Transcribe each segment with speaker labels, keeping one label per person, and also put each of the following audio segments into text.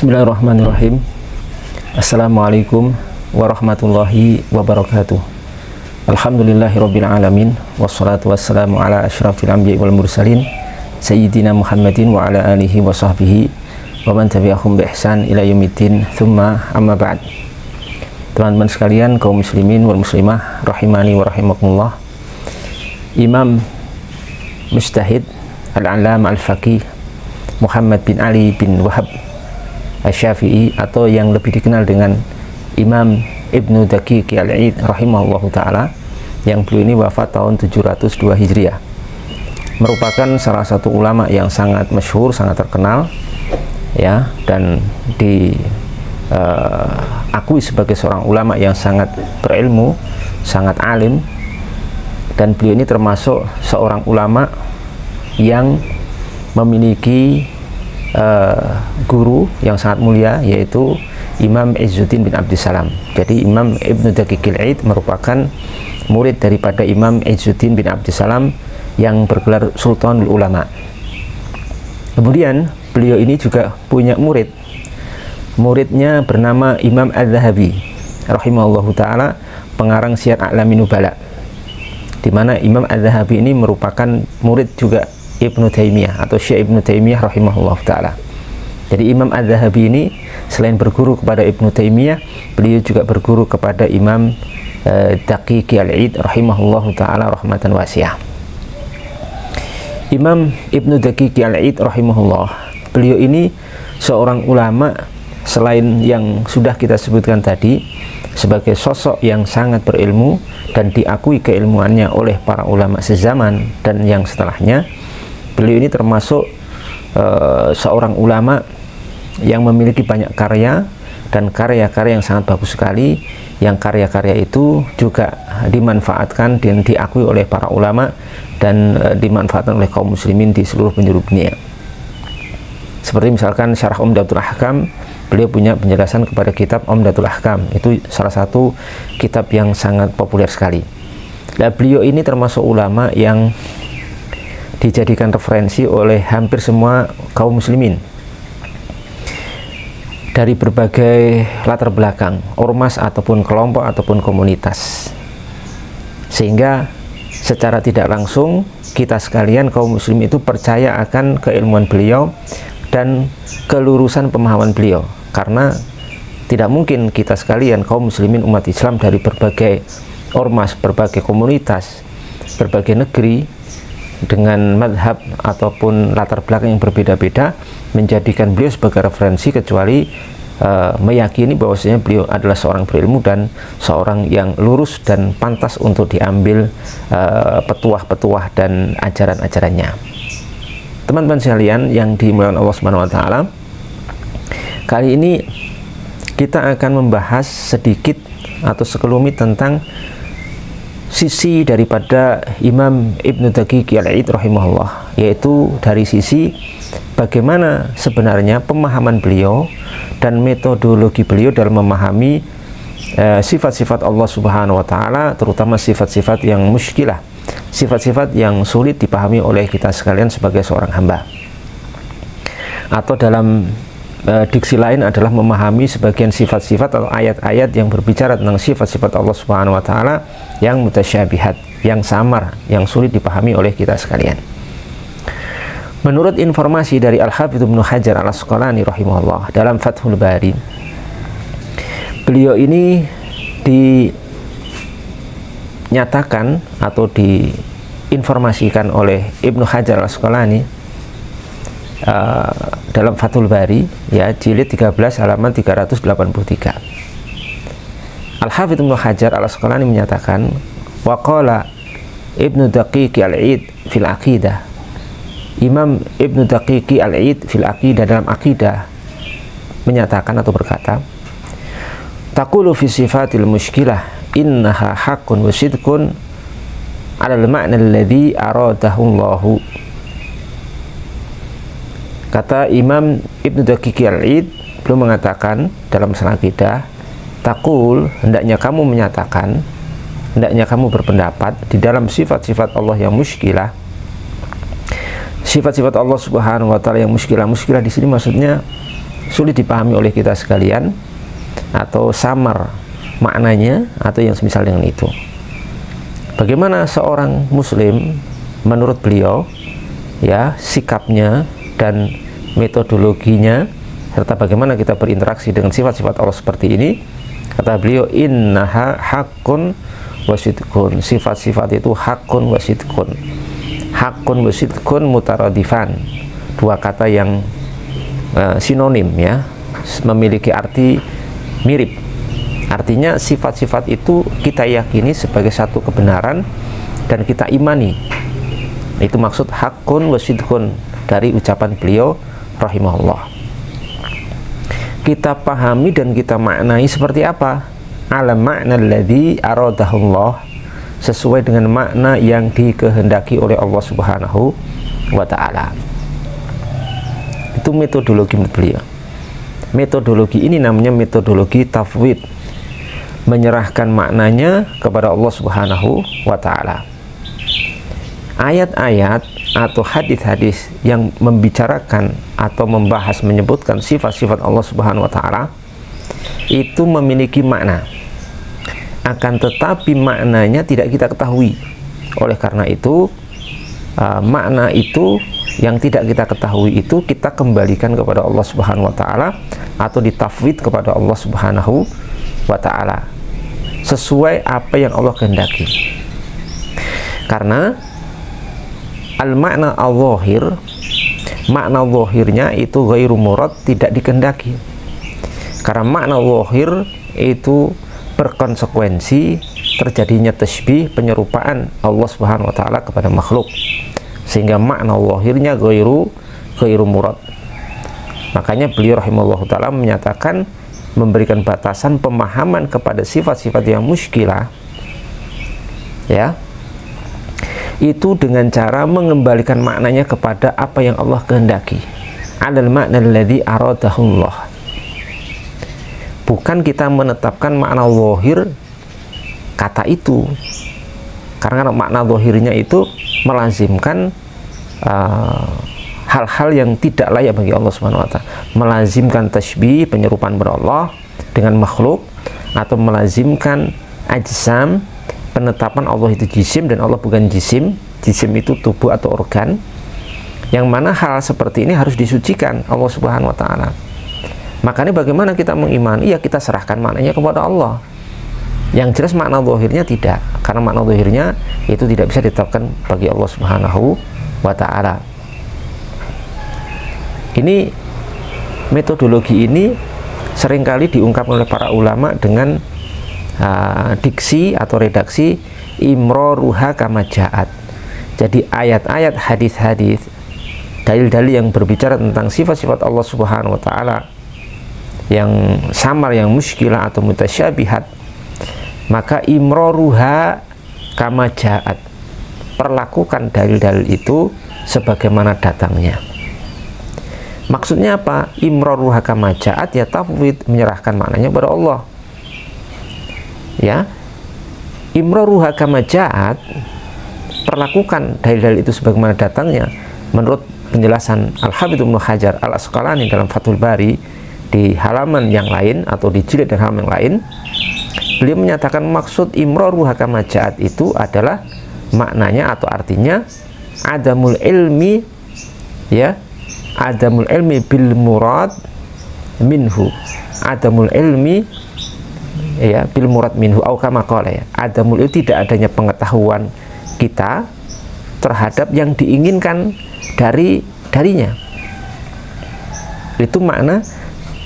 Speaker 1: Bismillahirrahmanirrahim. Assalamualaikum warahmatullahi wabarakatuh. Alhamdulillahirabbil alamin wassalatu wassalamu ala asyrafil anbiya'i wal mursalin sayyidina Muhammadin wa ala alihi wa sahbihi wa man tabi'ahum bi ihsan ila yaumiddin. Tsumma amma ba'd. Teman-teman sekalian, kaum muslimin wal muslimah rahimani wa rahimakumullah. Imam Mujtahid Al-Allamah Al-Faqih Muhammad bin Ali bin Wahab Asy-Syafi'i, atau yang lebih dikenal dengan Imam Ibnu Daqiq Al-Id rahimahullahu ta'ala, yang beliau ini wafat tahun 702 Hijriah, merupakan salah satu ulama yang sangat masyhur, sangat terkenal ya, dan diakui sebagai seorang ulama yang sangat berilmu, sangat alim. Dan beliau ini termasuk seorang ulama yang memiliki guru yang sangat mulia, yaitu Imam Izzuddin bin Abdissalam. Jadi Imam Ibnu Daqiq Al-Id merupakan murid daripada Imam Izzuddin bin Abdissalam yang bergelar Sultanul Ulama. Kemudian beliau ini juga punya muridnya bernama Imam Adz-Dzahabi rahimahullahu ta'ala, pengarang Syiar A'lamin Nubala, di mana Imam Adz-Dzahabi ini merupakan murid juga Ibnu Taimiyah atau Syekh Ibnu Taimiyah rahimahullah ta'ala. Jadi Imam Adz-Dzahabi ini selain berguru kepada Ibnu Taimiyah, beliau juga berguru kepada Imam Daqiq Al-Id rahimahullah ta'ala rahmatan wasi'ah. Imam Ibnu Daqiq Al-Id rahimahullah, beliau ini seorang ulama, selain yang sudah kita sebutkan tadi, sebagai sosok yang sangat berilmu dan diakui keilmuannya oleh para ulama sezaman dan yang setelahnya. Beliau ini termasuk seorang ulama yang memiliki banyak karya dan karya-karya yang sangat bagus sekali, yang karya-karya itu juga dimanfaatkan dan diakui oleh para ulama dan dimanfaatkan oleh kaum muslimin di seluruh penjuru dunia. Seperti misalkan Syarah Umdatul Ahkam, beliau punya penjelasan kepada kitab Umdatul Ahkam, itu salah satu kitab yang sangat populer sekali. Dan beliau ini termasuk ulama yang dijadikan referensi oleh hampir semua kaum muslimin dari berbagai latar belakang, ormas ataupun kelompok ataupun komunitas, sehingga secara tidak langsung kita sekalian kaum muslim itu percaya akan keilmuan beliau dan kelurusan pemahaman beliau, karena tidak mungkin kita sekalian kaum muslimin umat Islam dari berbagai ormas, berbagai komunitas, berbagai negeri dengan madhab ataupun latar belakang yang berbeda-beda menjadikan beliau sebagai referensi, kecuali meyakini bahwasanya beliau adalah seorang berilmu dan seorang yang lurus dan pantas untuk diambil petuah-petuah dan ajaran-ajarannya. Teman-teman sekalian yang dimuliakan Allah Subhanahu wa taala, kali ini kita akan membahas sedikit atau sekelumit tentang sisi daripada Imam Ibnu Daqiq Al-Id rahimahullah, yaitu dari sisi bagaimana sebenarnya pemahaman beliau dan metodologi beliau dalam memahami sifat-sifat Allah Subhanahu wa taala, terutama sifat-sifat yang muskilah, sifat-sifat yang sulit dipahami oleh kita sekalian sebagai seorang hamba. Atau dalam diksi lain adalah memahami sebagian sifat-sifat atau ayat-ayat yang berbicara tentang sifat-sifat Allah Subhanahu wa taala yang mutasyabihat, yang samar, yang sulit dipahami oleh kita sekalian. Menurut informasi dari Al-Hafidz Ibnu Hajar Al-Asqalani rahimahullah dalam Fathul Bari, beliau ini dinyatakan atau diinformasikan oleh Ibnu Hajar Al-Asqalani dalam Fathul Bari, ya, jilid 13 halaman 383. Al-Hafidz Ibnu Hajar Al-Asqalani menyatakan, waqala Ibnu Daqiq Al-Id fil aqidah, Imam Ibnu Daqiq Al-Id fil aqidah, dalam aqidah, menyatakan atau berkata, taqulu fi sifatil muskilah innaha haqqun wa sidqun ala al-ma'na alladhi aradahu Allahu. Kata Imam Ibnu Daqiq Al-Id, belum mengatakan dalam masalah akidah, taqul, hendaknya kamu menyatakan, hendaknya kamu berpendapat di dalam sifat-sifat Allah yang muskilah, sifat-sifat Allah Subhanahu wa taala yang muskilah. Muskilah di sini maksudnya sulit dipahami oleh kita sekalian, atau samar maknanya, atau yang semisal dengan itu. Bagaimana seorang muslim menurut beliau, ya, sikapnya dan metodologinya, serta bagaimana kita berinteraksi dengan sifat-sifat Allah seperti ini. Kata beliau, innaha haqqun wasidqun, sifat-sifat itu haqqun wasidqun. Haqqun wasidqun mutaradifan, dua kata yang sinonim, ya, memiliki arti mirip. Artinya sifat-sifat itu kita yakini sebagai satu kebenaran dan kita imani. Itu maksud haqqun wasidqun dari ucapan beliau rahimahullah. Kita pahami dan kita maknai seperti apa? Ala makna alladzi aradahullah, sesuai dengan makna yang dikehendaki oleh Allah Subhanahu wa ta'ala. Itu metodologi beliau. Metodologi ini namanya metodologi tafwid, menyerahkan maknanya kepada Allah Subhanahu wa ta'ala. Ayat-ayat atau hadis-hadis yang membicarakan atau membahas, menyebutkan sifat-sifat Allah Subhanahu wa ta'ala itu memiliki makna, akan tetapi maknanya tidak kita ketahui. Oleh karena itu makna itu yang tidak kita ketahui itu kita kembalikan kepada Allah Subhanahu wa ta'ala, atau ditafwid kepada Allah Subhanahu wa ta'ala sesuai apa yang Allah kehendaki. Karena al-makna al-zahir, makna zahirnya itu ghairu murad, tidak dikehendaki. Karena makna zahir itu berkonsekuensi terjadinya tasbih, penyerupaan Allah Subhanahu wa ta'ala kepada makhluk, sehingga makna zahirnya ghairu murad. Makanya beliau rahimahullah ta'ala menyatakan, memberikan batasan pemahaman kepada sifat-sifat yang muskilah, ya, itu dengan cara mengembalikan maknanya kepada apa yang Allah kehendaki. Adal makna alladzi aradahullah. Bukan kita menetapkan makna zahir kata itu, karena makna zahirnya itu melazimkan hal-hal yang tidak layak bagi Allah Subhanahu wa ta'ala, melazimkan tasbih, penyerupaan pada Allah dengan makhluk, atau melazimkan ajsam, penetapan Allah itu jisim dan Allah bukan jisim. Jisim itu tubuh atau organ, yang mana hal seperti ini harus disucikan Allah Subhanahu wa ta'ala. Makanya bagaimana kita mengimani, ya kita serahkan maknanya kepada Allah. Yang jelas makna zahirnya tidak, karena makna zahirnya itu tidak bisa ditetapkan bagi Allah Subhanahu wa ta'ala. Ini metodologi ini seringkali diungkapkan oleh para ulama dengan diksi atau redaksi imroruha kama ja'at. Jadi ayat-ayat, hadis-hadis, dalil-dalil yang berbicara tentang sifat-sifat Allah Subhanahu wa ta'ala yang samar, yang muskilah atau mutasyabihat, maka imroruha kama ja'at, perlakukan dalil-dalil itu sebagaimana datangnya. Maksudnya apa? Imroruha kama ja'at, ya tafwid, menyerahkan maknanya kepada Allah. Ya, imroruha kama ja'at, perlakukan dalil-dalil itu sebagaimana datangnya. Menurut penjelasan Al-Hafidz Ibnu Hajar Al-Asqalani dalam Fathul Bari di halaman yang lain atau di jilid dan halaman yang lain, beliau menyatakan maksud imroruha kama ja'at itu adalah maknanya atau artinya adamul ilmi, ya, adamul ilmi bil murad minhu, adamul ilmi, ya, bil murad minhu, au kama qala, ya, adamul ilmi, tidak adanya pengetahuan kita terhadap yang diinginkan darinya. Itu makna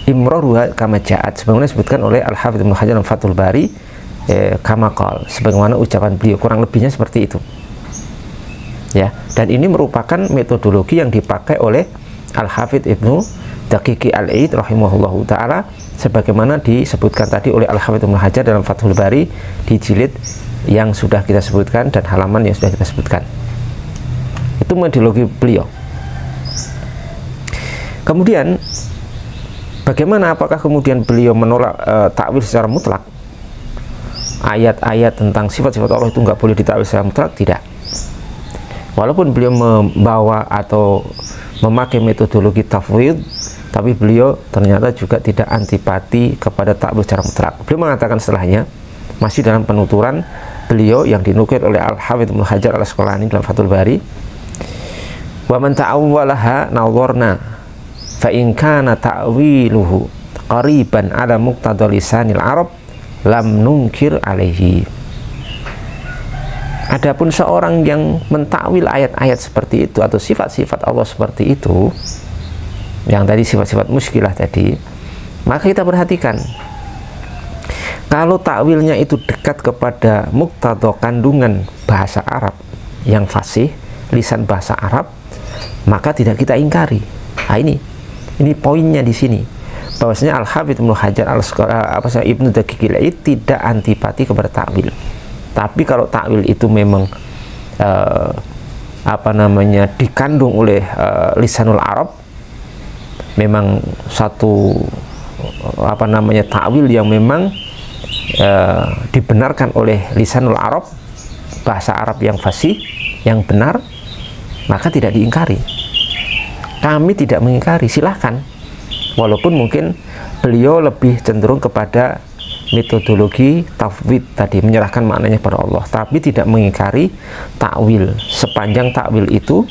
Speaker 1: imroruha kama ja'at, sebagaimana disebutkan oleh Al-Hafidz Ibnu Hajar dalam Fathul Bari, kama qala, sebagaimana ucapan beliau, kurang lebihnya seperti itu. Ya, dan ini merupakan metodologi yang dipakai oleh Al-Hafidz Ibnu Daqiqi Al-Aid rahimahullahu ta'ala, sebagaimana disebutkan tadi oleh Al-Hafidz Ibnu Hajar dalam Fathul Bari di jilid yang sudah kita sebutkan dan halaman yang sudah kita sebutkan. Itu metodologi beliau. Kemudian bagaimana, apakah kemudian beliau menolak takwil secara mutlak? Ayat-ayat tentang sifat-sifat Allah itu nggak boleh ditakwil secara mutlak? Tidak. Walaupun beliau membawa atau memakai metodologi tafwid, Tapi beliau ternyata juga tidak antipati kepada ta'wil secara mutlak. Beliau mengatakan setelahnya, masih dalam penuturan beliau yang dinukil oleh Al-Hafidz Ibnu Hajar Al-Asqalani dalam Fathul Bari, wa man ta'awwalaha nadharna fa in kana ta'wiluhu qariban ala muqtada lisanil arab lam nunkir alaihi. Adapun seorang yang mentakwil ayat-ayat seperti itu atau sifat-sifat Allah seperti itu, yang tadi sifat-sifat muskilah tadi, maka kita perhatikan, kalau takwilnya itu dekat kepada muqtada kandungan bahasa Arab yang fasih, lisan bahasa Arab, maka tidak kita ingkari. Nah, ini poinnya di sini, bahwasanya Al-Hafidz Ibnu Hajar Ibnu Daqiqil Id tidak antipati kepada takwil. Tapi kalau takwil itu memang dikandung oleh lisanul Arab, memang satu takwil yang memang dibenarkan oleh lisanul Arab, bahasa Arab yang fasih, yang benar, maka tidak diingkari. Kami tidak mengingkari, silahkan. Walaupun mungkin beliau lebih cenderung kepada metodologi tafwid tadi, menyerahkan maknanya pada Allah, tapi tidak mengingkari takwil sepanjang takwil itu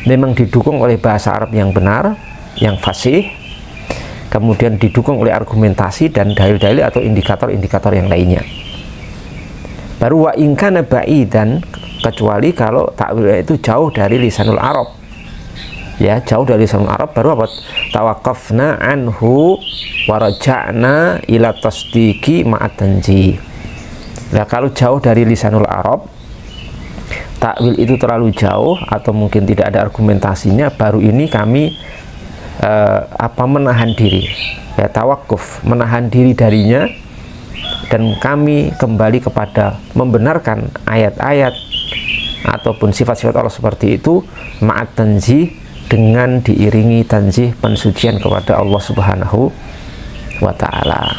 Speaker 1: memang didukung oleh bahasa Arab yang benar, yang fasih, kemudian didukung oleh argumentasi dan dalil-dalil atau indikator-indikator yang lainnya. Baru wa in kana ba'idan, kecuali kalau takwilnya itu jauh dari lisanul Arab, ya, jauh dari lisanul Arab, baru apa? Tawaqqafna anhu wa raja'na ila tasdiqi ma'at tanjih. Nah, kalau jauh dari lisanul Arab, takwil itu terlalu jauh atau mungkin tidak ada argumentasinya, baru ini kami menahan diri, ya, tawakuf, menahan diri darinya, dan kami kembali kepada membenarkan ayat-ayat ataupun sifat-sifat Allah seperti itu ma'at tanzih, dengan diiringi tanzih, pensucian kepada Allah Subhanahu wa ta'ala.